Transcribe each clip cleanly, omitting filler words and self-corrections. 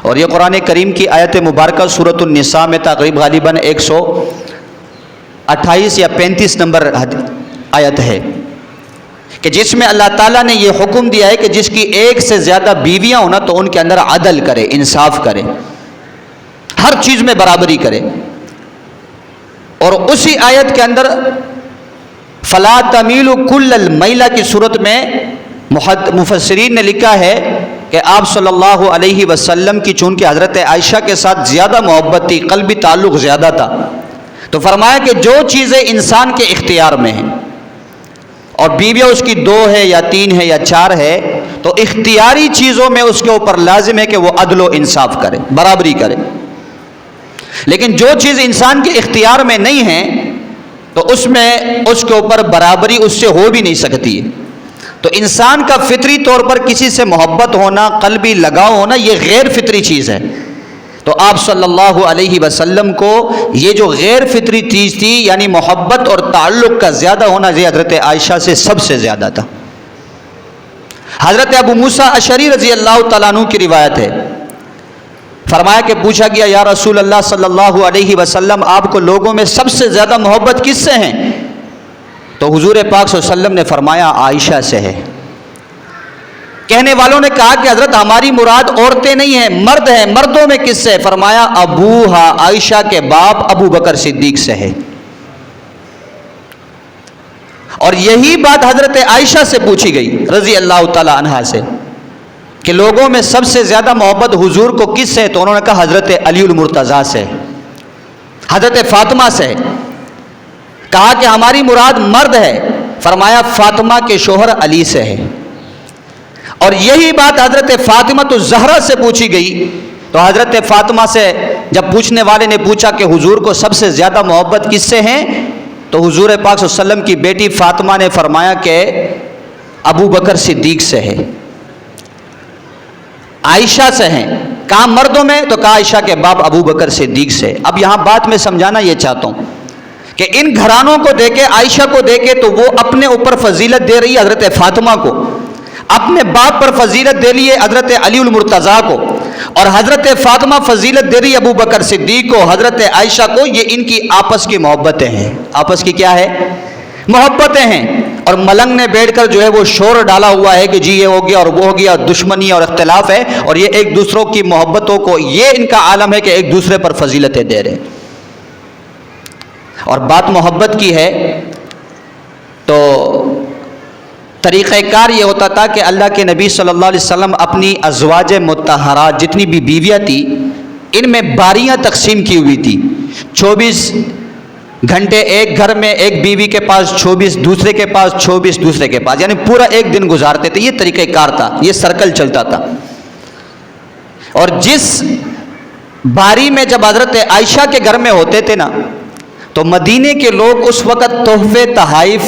اور یہ قرآن کریم کی آیت مبارکہ سورۃ النساء میں تقریب غالباً 128 یا 35 نمبر آیت ہے کہ جس میں اللہ تعالیٰ نے یہ حکم دیا ہے کہ جس کی ایک سے زیادہ بیویاں ہونا تو ان کے اندر عدل کرے، انصاف کرے، ہر چیز میں برابری کرے۔ اور اسی آیت کے اندر فلا تمیلوا کل المیلہ کی صورت میں مفسرین نے لکھا ہے کہ آپ صلی اللہ علیہ وسلم کی چونکہ حضرت عائشہ کے ساتھ زیادہ محبت تھی، قلبی تعلق زیادہ تھا، تو فرمایا کہ جو چیزیں انسان کے اختیار میں ہیں اور بیویاں اس کی 2 ہے یا 3 ہے یا 4 ہے تو اختیاری چیزوں میں اس کے اوپر لازم ہے کہ وہ عدل و انصاف کرے، برابری کرے۔ لیکن جو چیز انسان کے اختیار میں نہیں ہے تو اس میں اس کے اوپر برابری اس سے ہو بھی نہیں سکتی ہے۔ تو انسان کا فطری طور پر کسی سے محبت ہونا، قلبی لگاؤ ہونا، یہ غیر فطری چیز ہے۔ تو آپ صلی اللہ علیہ وسلم کو یہ جو غیر فطری چیز تھی یعنی محبت اور تعلق کا زیادہ ہونا یہ حضرت عائشہ سے سب سے زیادہ تھا۔ حضرت ابو موسیٰ اشعری رضی اللہ تعالیٰ عنہ کی روایت ہے، فرمایا کہ پوچھا گیا یا رسول اللہ صلی اللہ علیہ وسلم آپ کو لوگوں میں سب سے زیادہ محبت کس سے ہیں؟ تو حضور پاک صلی اللہ علیہ وسلم نے فرمایا عائشہ سے ہے۔ کہنے والوں نے کہا کہ حضرت ہماری مراد عورتیں نہیں ہیں، مرد ہیں، مردوں میں کس سے؟ فرمایا ابوہا، عائشہ کے باپ ابو بکر صدیق سے ہے۔ اور یہی بات حضرت عائشہ سے پوچھی گئی رضی اللہ تعالی عنہا سے کہ لوگوں میں سب سے زیادہ محبت حضور کو کس سے؟ تو انہوں نے کہا حضرت علی المرتضیٰ سے، حضرت فاطمہ سے۔ کہا کہ ہماری مراد مرد ہے، فرمایا فاطمہ کے شوہر علی سے ہے۔ اور یہی بات حضرت فاطمہ الزہرا سے پوچھی گئی تو حضرت فاطمہ سے جب پوچھنے والے نے پوچھا کہ حضور کو سب سے زیادہ محبت کس سے ہیں تو حضور پاک صلی اللہ علیہ وسلم کی بیٹی فاطمہ نے فرمایا کہ ابو بکر صدیق سے ہے، عائشہ سے ہیں۔ کہا مردوں میں؟ تو کہا عائشہ کے باپ ابو بکر صدیق سے۔ اب یہاں بات میں سمجھانا یہ چاہتا ہوں کہ ان گھرانوں کو دیکھے، عائشہ کو دیکھے تو وہ اپنے اوپر فضیلت دے رہی ہے حضرت فاطمہ کو، اپنے باپ پر فضیلت دے رہی ہے حضرت علی المرتضیٰ کو، اور حضرت فاطمہ فضیلت دے رہی ہے ابو بکر صدیق کو، حضرت عائشہ کو۔ یہ ان کی آپس کی محبتیں ہیں۔ آپس کی کیا ہے؟ محبتیں ہیں۔ اور ملنگ نے بیٹھ کر جو ہے وہ شور ڈالا ہوا ہے کہ جی یہ ہو گیا اور وہ ہو گیا، دشمنی اور اختلاف ہے، اور یہ ایک دوسروں کی محبتوں کو، یہ ان کا عالم ہے کہ ایک دوسرے پر فضیلتیں دے رہے ہیں۔ اور بات محبت کی ہے تو طریقہ کار یہ ہوتا تھا کہ اللہ کے نبی صلی اللہ علیہ وسلم اپنی ازواج مطہرات جتنی بھی بیویاں تھیں ان میں باریاں تقسیم کی ہوئی تھی۔ 24 گھنٹے ایک گھر میں ایک بیوی کے پاس 24، دوسرے کے پاس 24، دوسرے کے پاس، یعنی پورا ایک دن گزارتے تھے۔ یہ طریقہ کار تھا، یہ سرکل چلتا تھا۔ اور جس باری میں جب حضرت عائشہ کے گھر میں ہوتے تھے نا تو مدینے کے لوگ اس وقت تحفے تحائف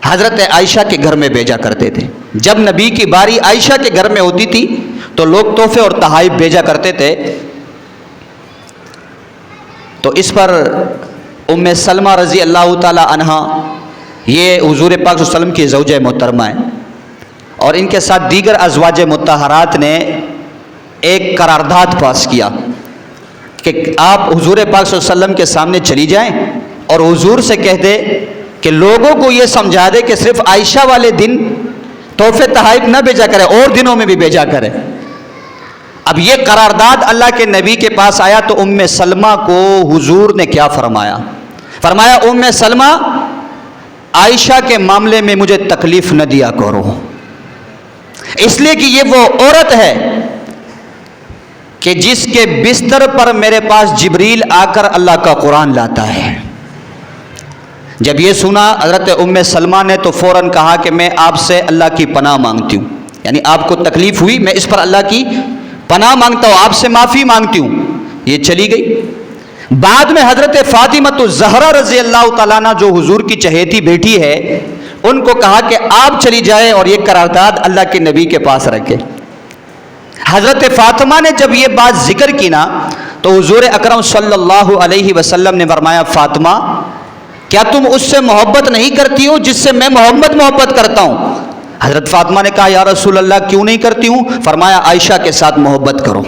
حضرت عائشہ کے گھر میں بھیجا کرتے تھے۔ جب نبی کی باری عائشہ کے گھر میں ہوتی تھی تو لوگ تحفے اور تحائف بھیجا کرتے تھے۔ تو اس پر ام سلمہ رضی اللہ تعالی عنہا، یہ حضور پاک صلی اللہ علیہ وسلم کی زوجہ محترمہ ہیں، اور ان کے ساتھ دیگر ازواج مطہرات نے ایک قرارداد پاس کیا کہ آپ حضور پاک صلی اللہ علیہ وسلم کے سامنے چلی جائیں اور حضور سے کہہ دے کہ لوگوں کو یہ سمجھا دے کہ صرف عائشہ والے دن تحفے تحائف نہ بھیجا کرے، اور دنوں میں بھی بھیجا کرے۔ اب یہ قرارداد اللہ کے نبی کے پاس آیا تو ام سلمہ کو حضور نے کیا فرمایا؟ فرمایا ام سلمہ عائشہ کے معاملے میں مجھے تکلیف نہ دیا کرو، اس لیے کہ یہ وہ عورت ہے کہ جس کے بستر پر میرے پاس جبریل آ کر اللہ کا قرآن لاتا ہے۔ جب یہ سنا حضرت ام سلمہ نے تو فوراً کہا کہ میں آپ سے اللہ کی پناہ مانگتی ہوں، یعنی آپ کو تکلیف ہوئی، میں اس پر اللہ کی پناہ مانگتا ہوں، آپ سے معافی مانگتی ہوں۔ یہ چلی گئی۔ بعد میں حضرت فاطمہ الزہرا رضی اللہ تعالیٰ عنہ جو حضور کی چہیتی بیٹی ہے ان کو کہا کہ آپ چلی جائیں اور یہ قرارداد اللہ کے نبی کے پاس رکھے۔ حضرت فاطمہ نے جب یہ بات ذکر کی نا تو حضور اکرم صلی اللہ علیہ وسلم نے فرمایا فاطمہ کیا تم اس سے محبت نہیں کرتی ہو جس سے میں محبت کرتا ہوں؟ حضرت فاطمہ نے کہا یا رسول اللہ کیوں نہیں کرتی ہوں؟ فرمایا عائشہ کے ساتھ محبت کرو.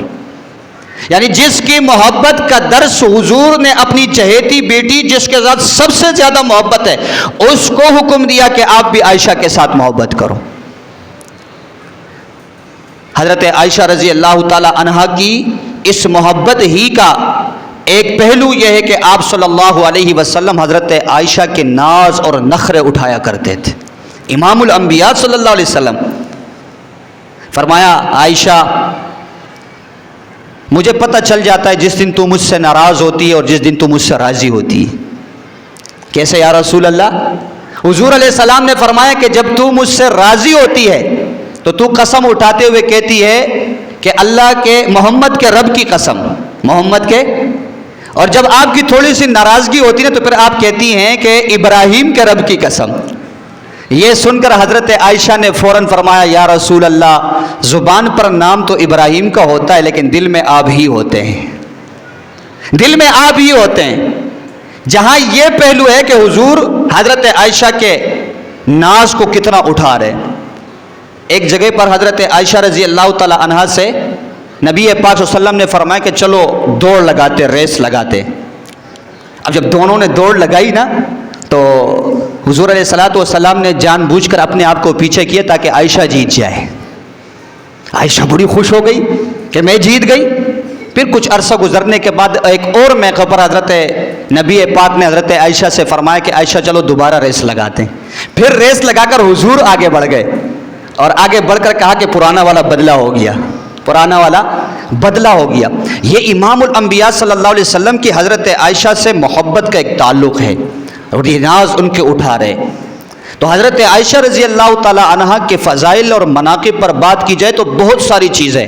یعنی جس کی محبت کا درس حضور نے اپنی چہیتی بیٹی جس کے ساتھ سب سے زیادہ محبت ہے اس کو حکم دیا کہ آپ بھی عائشہ کے ساتھ محبت کرو. حضرت عائشہ رضی اللہ تعالی عنہا کی اس محبت ہی کا ایک پہلو یہ ہے کہ آپ صلی اللہ علیہ وسلم حضرت عائشہ کے ناز اور نخرے اٹھایا کرتے تھے. امام الانبیاء صلی اللہ علیہ وسلم فرمایا عائشہ مجھے پتہ چل جاتا ہے جس دن تو مجھ سے ناراض ہوتی ہے اور جس دن تو مجھ سے راضی ہوتی ہے. کیسے یا رسول اللہ؟ حضور علیہ السلام نے فرمایا کہ جب تو مجھ سے راضی ہوتی ہے تو تو قسم اٹھاتے ہوئے کہتی ہے کہ اللہ کے محمد کے رب کی قسم، محمد کے، اور جب آپ کی تھوڑی سی ناراضگی ہوتی ہے تو پھر آپ کہتی ہیں کہ ابراہیم کے رب کی قسم. یہ سن کر حضرت عائشہ نے فوراً فرمایا یا رسول اللہ زبان پر نام تو ابراہیم کا ہوتا ہے لیکن دل میں آپ ہی ہوتے ہیں، دل میں آپ ہی ہوتے ہیں. جہاں یہ پہلو ہے کہ حضور حضرت عائشہ کے ناز کو کتنا اٹھا رہے. ایک جگہ پر حضرت عائشہ رضی اللہ تعالی عنہا سے نبی پاک صلی اللہ علیہ وسلم نے فرمایا کہ چلو دوڑ لگاتے، ریس لگاتے. اب جب دونوں نے دوڑ لگائی نا تو حضور علیہ الصلوۃ والسلام نے جان بوجھ کر اپنے آپ کو پیچھے کیا تاکہ عائشہ جیت جائے. عائشہ بڑی خوش ہو گئی کہ میں جیت گئی. پھر کچھ عرصہ گزرنے کے بعد ایک اور موقع پر حضرت نبی پاک نے حضرت عائشہ سے فرمایا کہ عائشہ چلو دوبارہ ریس لگاتے ہیں. پھر ریس لگا کر حضور آگے بڑھ گئے اور آگے بڑھ کر کہا کہ پرانا والا بدلہ ہو گیا، پرانا والا بدلہ ہو گیا. یہ امام الانبیاء صلی اللہ علیہ وسلم کی حضرت عائشہ سے محبت کا ایک تعلق ہے اور یہ ناز ان کے اٹھا رہے. تو حضرت عائشہ رضی اللہ تعالی عنہا کے فضائل اور مناقب پر بات کی جائے تو بہت ساری چیزیں.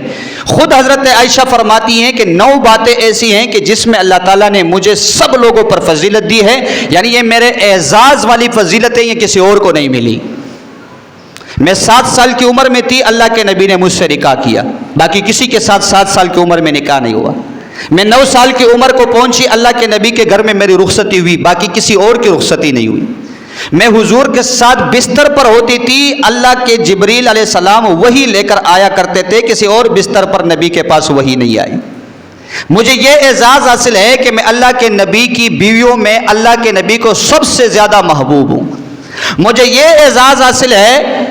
خود حضرت عائشہ فرماتی ہیں کہ 9 باتیں ایسی ہیں کہ جس میں اللہ تعالیٰ نے مجھے سب لوگوں پر فضیلت دی ہے، یعنی یہ میرے اعزاز والی فضیلت ہے، یہ کسی اور کو نہیں ملی. میں 7 سال کی عمر میں تھی، اللہ کے نبی نے مجھ سے نکاح کیا، باقی کسی کے ساتھ 7 سال کی عمر میں نکاح نہیں ہوا. میں 9 سال کی عمر کو پہنچی، اللہ کے نبی کے گھر میں میری رخصتی ہوئی، باقی کسی اور کی رخصتی نہیں ہوئی. میں حضور کے ساتھ بستر پر ہوتی تھی، اللہ کے جبریل علیہ السلام وحی لے کر آیا کرتے تھے، کسی اور بستر پر نبی کے پاس وحی نہیں آئی. مجھے یہ اعزاز حاصل ہے کہ میں اللہ کے نبی کی بیویوں میں اللہ کے نبی کو سب سے زیادہ محبوب ہوں. مجھے یہ اعزاز حاصل ہے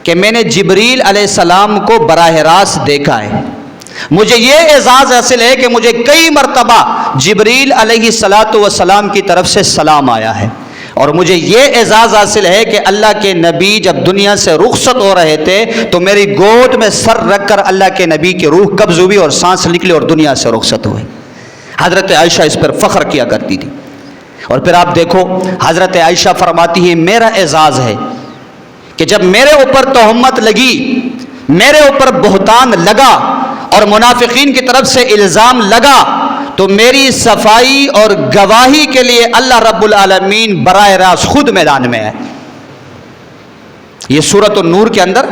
کہ میں نے جبریل علیہ السلام کو براہ راست دیکھا ہے. مجھے یہ اعزاز حاصل ہے کہ مجھے کئی مرتبہ جبریل علیہ السلام کی طرف سے سلام آیا ہے. اور مجھے یہ اعزاز حاصل ہے کہ اللہ کے نبی جب دنیا سے رخصت ہو رہے تھے تو میری گود میں سر رکھ کر اللہ کے نبی کی روح قبض ہوئی اور سانس نکلی اور دنیا سے رخصت ہوئے. حضرت عائشہ اس پر فخر کیا کرتی تھی. اور پھر آپ دیکھو حضرت عائشہ فرماتی ہے میرا اعزاز ہے کہ جب میرے اوپر تہمت لگی، میرے اوپر بہتان لگا اور منافقین کی طرف سے الزام لگا تو میری صفائی اور گواہی کے لیے اللہ رب العالمین براہ راست خود میدان میں ہے. یہ سورۃ النور کے اندر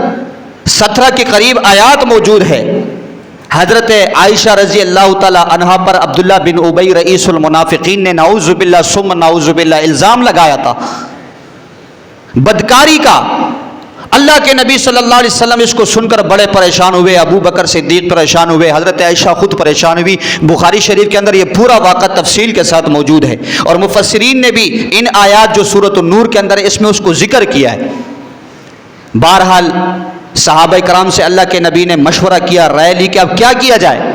17 کے قریب آیات موجود ہے. حضرت عائشہ رضی اللہ تعالی عنہا پر عبداللہ بن ابی رئیس المنافقین نے نعوذ باللہ ثم نعوذ باللہ الزام لگایا تھا بدکاری کا. اللہ کے نبی صلی اللہ علیہ وسلم اس کو سن کر بڑے پریشان ہوئے، ابو بکر صدیق پریشان ہوئے، حضرت عائشہ خود پریشان ہوئی. بخاری شریف کے اندر یہ پورا واقعہ تفصیل کے ساتھ موجود ہے اور مفسرین نے بھی ان آیات جو سورۃ النور کے اندر ہے اس میں اس کو ذکر کیا ہے. بہرحال صحابہ کرام سے اللہ کے نبی نے مشورہ کیا، رائے لی کہ اب کیا کیا جائے.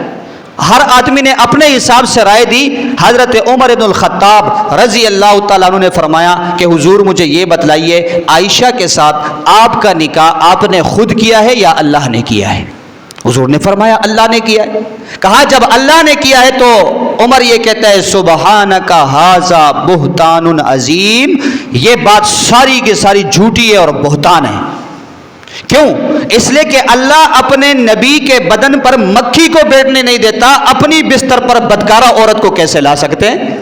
ہر آدمی نے اپنے حساب سے رائے دی. حضرت عمر بن الخطاب رضی اللہ تعالیٰ عنہ نے فرمایا کہ حضور مجھے یہ بتلائیے عائشہ کے ساتھ آپ کا نکاح آپ نے خود کیا ہے یا اللہ نے کیا ہے؟ حضور نے فرمایا اللہ نے کیا ہے. کہا جب اللہ نے کیا ہے تو عمر یہ کہتا ہے سبحانک ھذا بہتان عظیم، یہ بات ساری کی ساری جھوٹی ہے اور بہتان ہے. کیوں؟ اس لیے کہ اللہ اپنے نبی کے بدن پر مکھی کو بیٹھنے نہیں دیتا، اپنی بستر پر بدکارہ عورت کو کیسے لا سکتے ہیں؟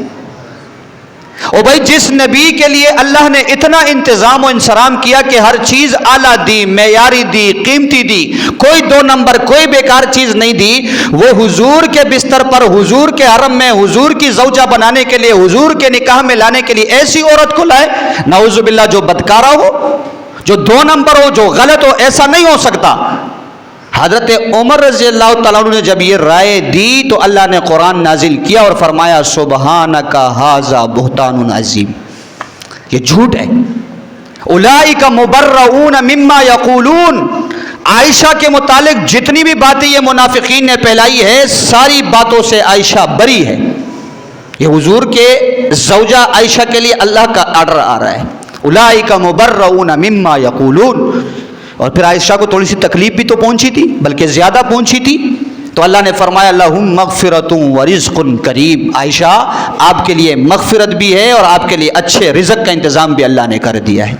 او بھائی جس نبی کے لیے اللہ نے اتنا انتظام و انصرام کیا کہ ہر چیز اعلیٰ دی، معیاری دی، قیمتی دی، کوئی 2 نمبر کوئی بیکار چیز نہیں دی، وہ حضور کے بستر پر حضور کے حرم میں حضور کی زوجہ بنانے کے لیے حضور کے نکاح میں لانے کے لیے ایسی عورت کو لائے نعوذ باللہ جو بدکارہ ہو. جو 2 نمبر ہو، جو غلط ہو، ایسا نہیں ہو سکتا۔ حضرت عمر رضی اللہ تعالیٰ عنہ نے جب یہ رائے دی تو اللہ نے قرآن نازل کیا اور فرمایا سبحانک ھذا بہتان عظیم، یہ جھوٹ ہے۔ اولئک مبرؤون مما یقولون، عائشہ کے متعلق جتنی بھی باتیں یہ منافقین نے پھیلائی ہے ساری باتوں سے عائشہ بری ہے۔ یہ حضور کے زوجہ عائشہ کے لیے اللہ کا آرڈر آ رہا ہے، اولئک مبرؤون مما یقولون۔ اور پھر عائشہ کو تھوڑی سی تکلیف بھی تو پہنچی تھی، بلکہ زیادہ پہنچی تھی، تو اللہ نے فرمایا لہم مغفرۃ ورزق کریم، عائشہ آپ کے لیے مغفرت بھی ہے اور آپ کے لیے اچھے رزق کا انتظام بھی اللہ نے کر دیا ہے۔